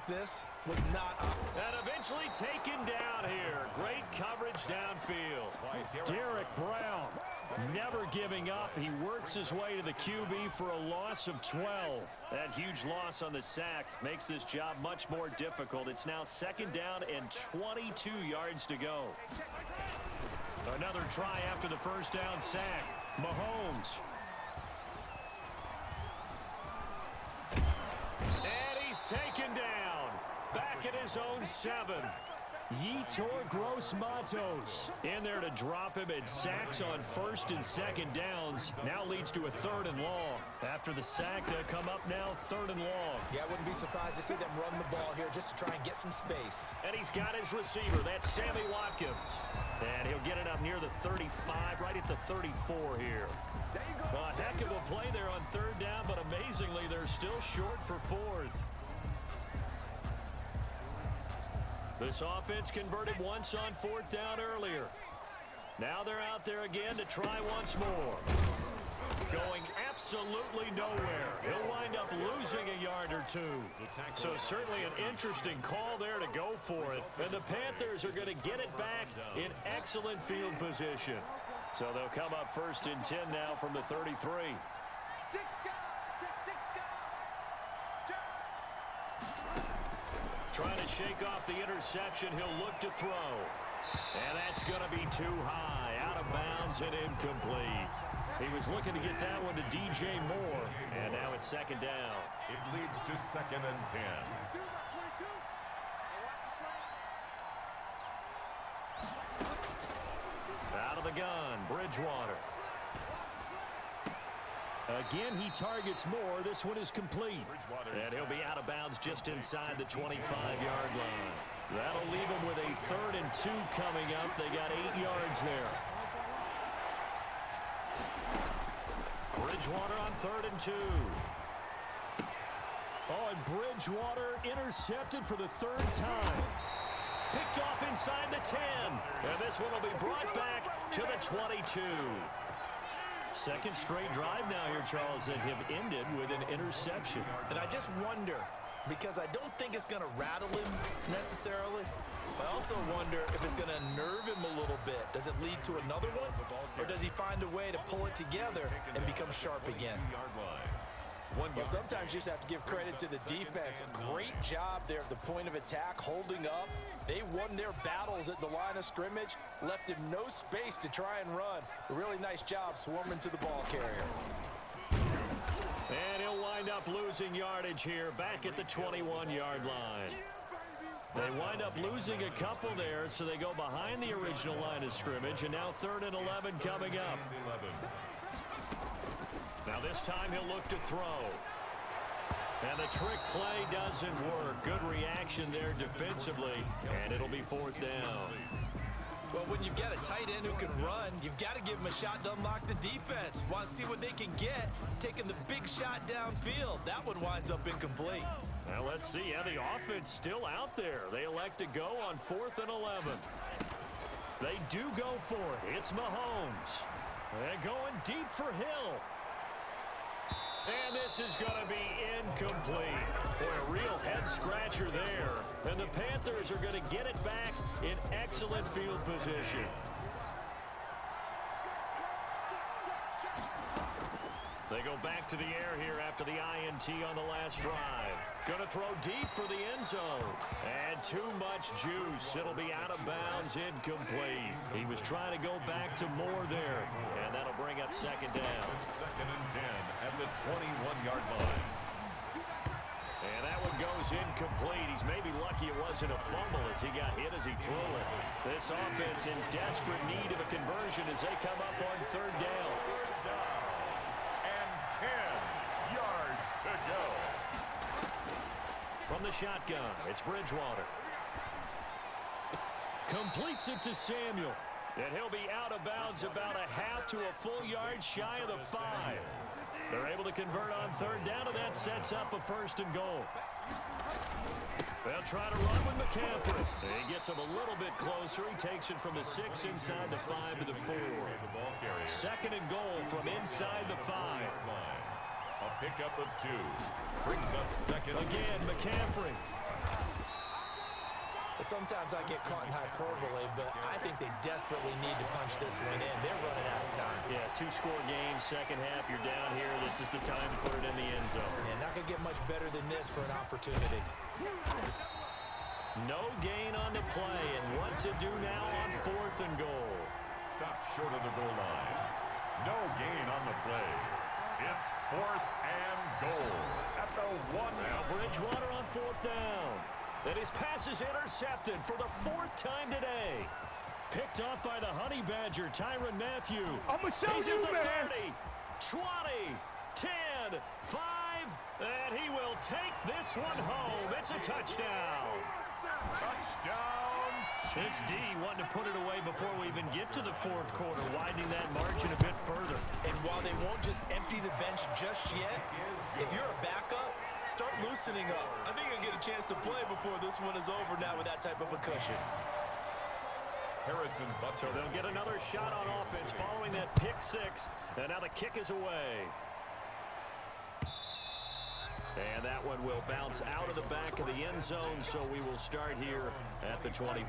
this was not and eventually taken down here. Great coverage downfield. Derek Brown never giving up. He works his way to the QB for a loss of 12. That huge loss on the sack makes this job much more difficult. It's now 2nd down and 22 yards to go. Another try after the first down sack. Mahomes. And he's taken down. Back at his own 7. Yetur Gross-Matos in there to drop him, and sacks on 1st and 2nd downs. Now leads to a 3rd and long. After the sack, they'll come up now 3rd and long. Yeah, I wouldn't be surprised to see them run the ball here just to try and get some space. And he's got his receiver. That's Sammy Watkins. And he'll get it up near the 35, right at the 34 here. A heck of a play there on 3rd down, but amazingly, they're still short for 4th. This offense converted once on 4th down earlier. Now they're out there again to try once more. Going absolutely nowhere. He'll wind up losing a yard or 2. So certainly an interesting call there to go for it. And the Panthers are going to get it back in excellent field position. So they'll come up 1st and 10 now from the 33. Trying to shake off the interception. He'll look to throw. And that's going to be too high. Out of bounds and incomplete. He was looking to get that one to DJ Moore. And now it's 2nd down. It leads to 2nd and 10. Out of the gun, Bridgewater. Again, he targets Moore. This one is complete. And he'll be out of bounds just inside the 25-yard line. That'll leave him with a 3rd and 2 coming up. They got 8 yards there. Bridgewater on 3rd and 2. Oh, and Bridgewater intercepted for the 3rd time. Picked off inside the 10. And this one will be brought back to the 22. 2nd straight drive now here, Charles, that have ended with an interception. And I just wonder, because I don't think it's going to rattle him necessarily, but I also wonder if it's going to nerve him a little bit. Does it lead to another one? Or does he find a way to pull it together and become sharp again? Well, sometimes you just have to give credit to the defense. Great job there at the point of attack, holding up. They won their battles at the line of scrimmage, left him no space to try and run. A really nice job swarming to the ball carrier. And he'll wind up losing yardage here back at the 21-yard line. They wind up losing a couple there, so they go behind the original line of scrimmage, and now 3rd and 11 coming up. Now this time he'll look to throw. And the trick play doesn't work. Good reaction there defensively, and it'll be 4th down. Well, when you've got a tight end who can run, you've got to give him a shot to unlock the defense. Want to see what they can get, taking the big shot downfield. That one winds up incomplete. Well, let's see. Yeah, the offense still out there. They elect to go on 4th and 11. They do go for it. It's Mahomes. They're going deep for Hill. And this is going to be incomplete. Boy, a real head-scratcher there. And the Panthers are going to get it back in excellent field position. They go back to the air here after the INT on the last drive. Going to throw deep for the end zone. And too much juice. It'll be out of bounds, incomplete. He was trying to go back to Moore there. And that'll bring up 2nd down. 2nd and 10 at the 21-yard line. And that one goes incomplete. He's maybe lucky it wasn't a fumble as he got hit as he threw it. This offense in desperate need of a conversion as they come up on 3rd down. 10 yards to go. From the shotgun, it's Bridgewater. Completes it to Samuel. And he'll be out of bounds about a half to a full yard shy of the 5. They're able to convert on 3rd down, and that sets up a 1st and goal. They'll try to run with McCaffrey. He gets him a little bit closer. He takes it from the 6 inside the 5 to the 4. 2nd and goal from inside the 5. A pickup of 2. Brings up 2nd. Again, McCaffrey. Sometimes I get caught in hyperbole, but I think they desperately need to punch this one in. They're running out of time. Yeah, two-score game, second half, you're down here. This is the time to put it in the end zone. And not going to get much better than this for an opportunity. No gain on the play, and what to do now on 4th and goal. Stop short of the goal line. No gain on the play. It's 4th and goal at the 1. Now Bridgewater on 4th down. And his pass is intercepted for the 4th time today. Picked off by the Honey Badger, Tyrann Mathieu. I'm going to show He's you, at the man. 30, 20, 10, 5, and he will take this one home. It's a touchdown. Touchdown. This D wanted to put it away before we even get to the 4th quarter, widening that margin a bit further. And while they won't just empty the bench just yet, if you're a backup, start loosening up. I think you'll get a chance to play before this one is over now with that type of a cushion. Harrison Butker. So they'll get another shot on offense following that pick 6, and now the kick is away. And that one will bounce out of the back of the end zone, so we will start here at the 25.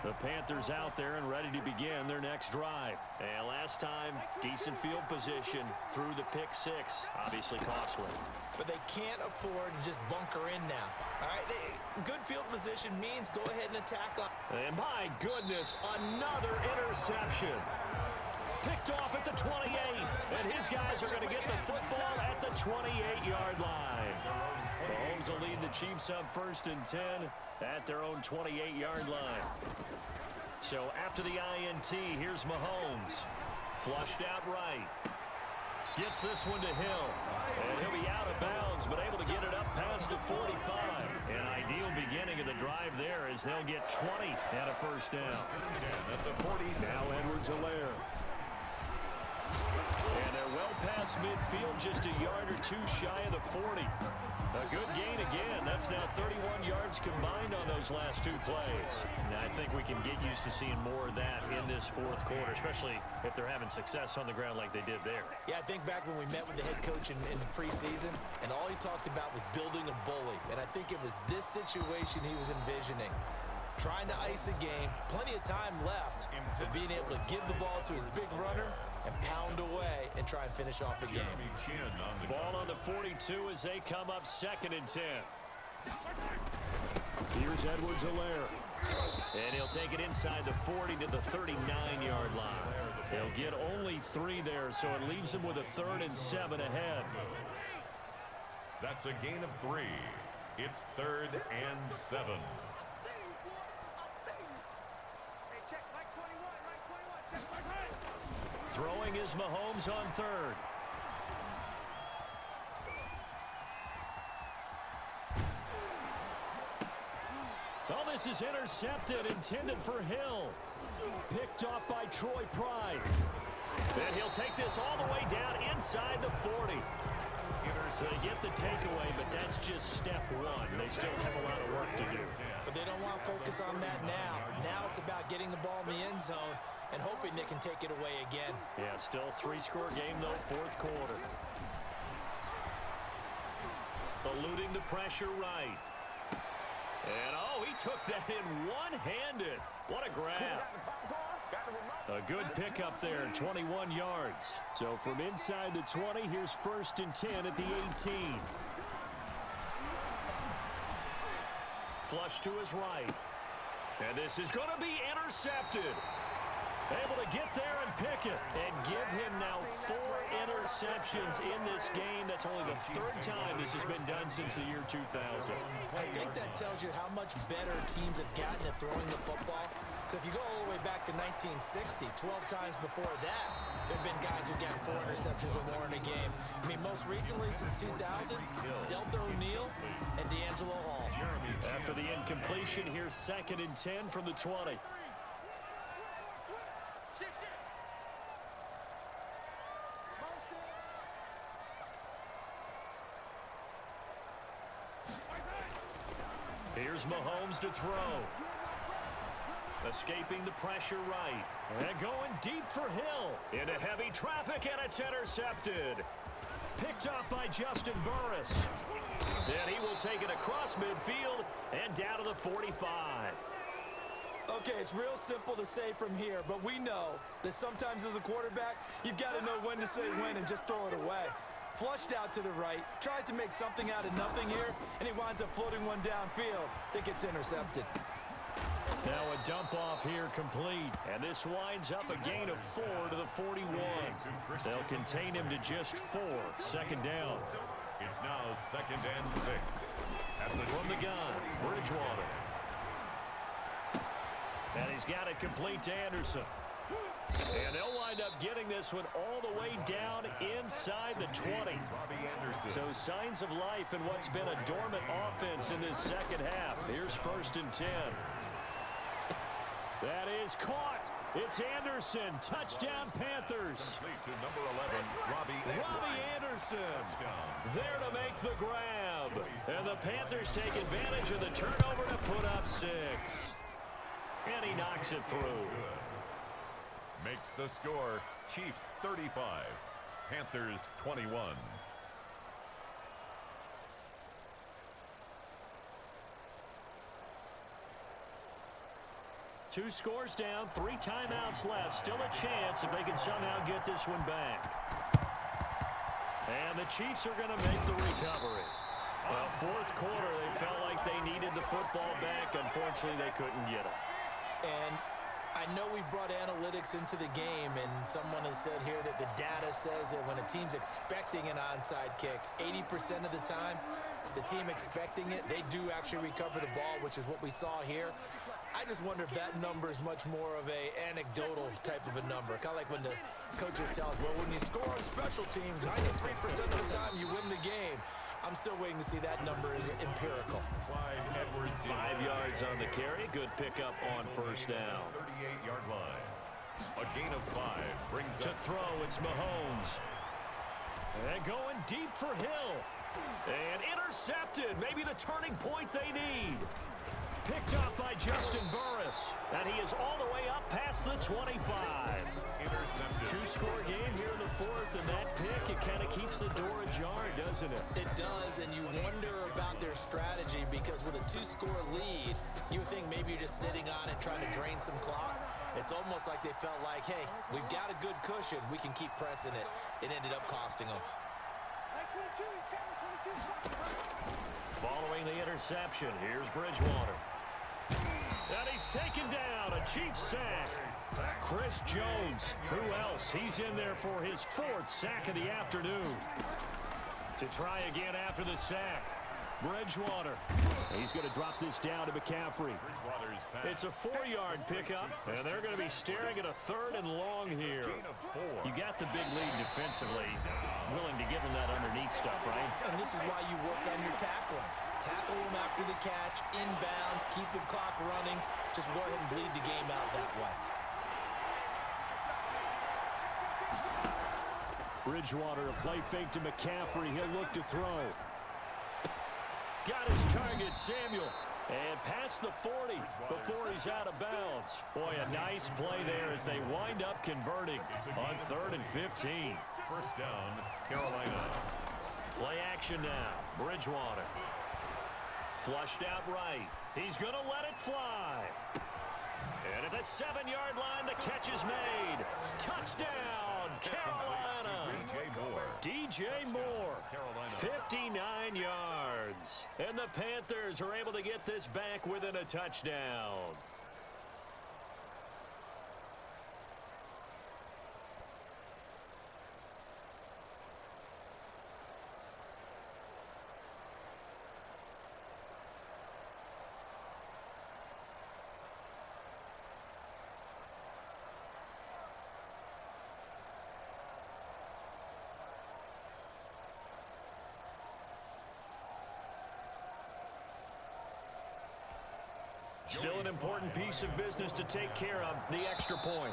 The Panthers out there and ready to begin their next drive. And last time, decent field position through the pick 6, obviously costly. But they can't afford to just bunker in now. All right, good field position means go ahead and attack up. And my goodness, another interception. Picked off at the 28, and his guys are going to get the football at the 28-yard line. Mahomes will lead the Chiefs up 1st and 10 at their own 28-yard line. So after the INT, here's Mahomes. Flushed out right. Gets this one to Hill. And he'll be out of bounds, but able to get it up past the 45. An ideal beginning of the drive there as they'll get 20 at a 1st down. At the 40. Now Edwards-Helaire. And they're well past midfield, just a yard or 2 shy of the 40. A good gain again. That's now 31 yards combined on those last 2 plays. Now, I think we can get used to seeing more of that in this 4th quarter, especially if they're having success on the ground like they did there. Yeah, I think back when we met with the head coach in the preseason, and all he talked about was building a bully. And I think it was this situation he was envisioning. Trying to ice a game, plenty of time left, but being able to give the ball to his big runner and pound away and try and finish off a game. Ball on the 42 as they come up 2nd and 10. Here's Edwards-Helaire. And he'll take it inside the 40 to the 39-yard line. He'll get only 3 there, so it leaves him with a 3rd and 7 ahead. That's a gain of 3. It's 3rd and 7. Throwing is Mahomes on 3rd. Oh, this is intercepted, intended for Hill. Picked off by Troy Pride. And he'll take this all the way down inside the 40. So they get the takeaway, but that's just step 1. They still have a lot of work to do. But they don't want to focus on that now. Now it's about getting the ball in the end zone and hoping they can take it away again. Yeah, still 3-score game, though, 4th quarter. Eluding the pressure right. And, oh, he took that in one-handed. What a grab. A good pickup there, 21 yards. So from inside the 20, here's 1st and 10 at the 18. Flush to his right. And this is going to be intercepted. Able to get there and pick it. And give him now 4 interceptions in this game. That's only the 3rd time this has been done since the year 2000. I think that tells you how much better teams have gotten at throwing the football. If you go all the way back to 1960, 12 times before that, there have been guys who've gotten 4 interceptions or more in a game. I mean, most recently since 2000, Delta O'Neal and D'Angelo Hall. After the incompletion, here's 2nd and 10 from the 20. Here's Mahomes to throw. Escaping the pressure right. And going deep for Hill. Into heavy traffic, and it's intercepted. Picked off by Justin Burris. And he will take it across midfield and down to the 45. Okay, it's real simple to say from here, but we know that sometimes as a quarterback, you've got to know when to say when and just throw it away. Flushed out to the right, tries to make something out of nothing here, and he winds up floating one downfield that gets intercepted. Now a dump off here complete, and this winds up a gain of 4 to the 41. They'll contain him to just 4. Second down. It's now 2nd and 6. From the gun, Bridgewater. And he's got it complete to Anderson. And they'll wind up getting this one all the way down inside the 20. So signs of life in what's been a dormant offense in this second half. Here's 1st and 10. That is caught. It's Anderson. Touchdown, Panthers. To number 11, Robbie Anderson there to make the grab. And the Panthers take advantage of the turnover to put up 6. And he knocks it through. Makes the score. Chiefs 35, Panthers 21. Two scores down, 3 timeouts left. Still a chance if they can somehow get this one back. And the Chiefs are going to make the recovery. Well, 4th quarter, they felt like they needed the football back. Unfortunately, they couldn't get it. And I know we brought analytics into the game, and someone has said here that the data says that when a team's expecting an onside kick, 80% of the time, the team expecting it, they do actually recover the ball, which is what we saw here. I just wonder if that number is much more of a anecdotal type of a number. Kind of like when the coaches tell us, well, when you score on special teams, 93% of the time you win the game. I'm still waiting to see that number is empirical. 5 yards on the carry. Good pickup on 1st down. 38-yard line. A gain of 5 brings To up throw, it's Mahomes. And going deep for Hill. And intercepted. Maybe the turning point they need. Picked up by Justin Burris. And he is all the way up past the 25. intercepted. 2-score game here in the 4th, and that pick, it kind of keeps the door ajar, doesn't it? It does, and you wonder about their strategy because with a 2-score lead, you would think maybe you're just sitting on it trying to drain some clock. It's almost like they felt like, hey, we've got a good cushion. We can keep pressing it. It ended up costing them. Following the interception, here's Bridgewater. And he's taken down, a Chiefs sack. Chris Jones, who else? He's in there for his 4th sack of the afternoon. To try again after the sack, Bridgewater. He's going to drop this down to McCaffrey. It's a 4-yard pickup, and they're going to be staring at a 3rd and long here. You got the big lead defensively, willing to give them that underneath stuff, right? And this is why you work on your tackling. Tackle them after the catch, inbounds, keep the clock running. Just go ahead and bleed the game out that way. Bridgewater, a play fake to McCaffrey. He'll look to throw. Got his target, Samuel. And past the 40 before he's out of bounds. Boy, a nice play there as they wind up converting on 3rd and 15. First down, Carolina. Play action now. Bridgewater. Flushed out right. He's going to let it fly. And at the 7-yard line, the catch is made. Touchdown, Carolina. DJ Moore, 59 yards. And the Panthers are able to get this back within a touchdown. Still an important piece of business to take care of, the extra point.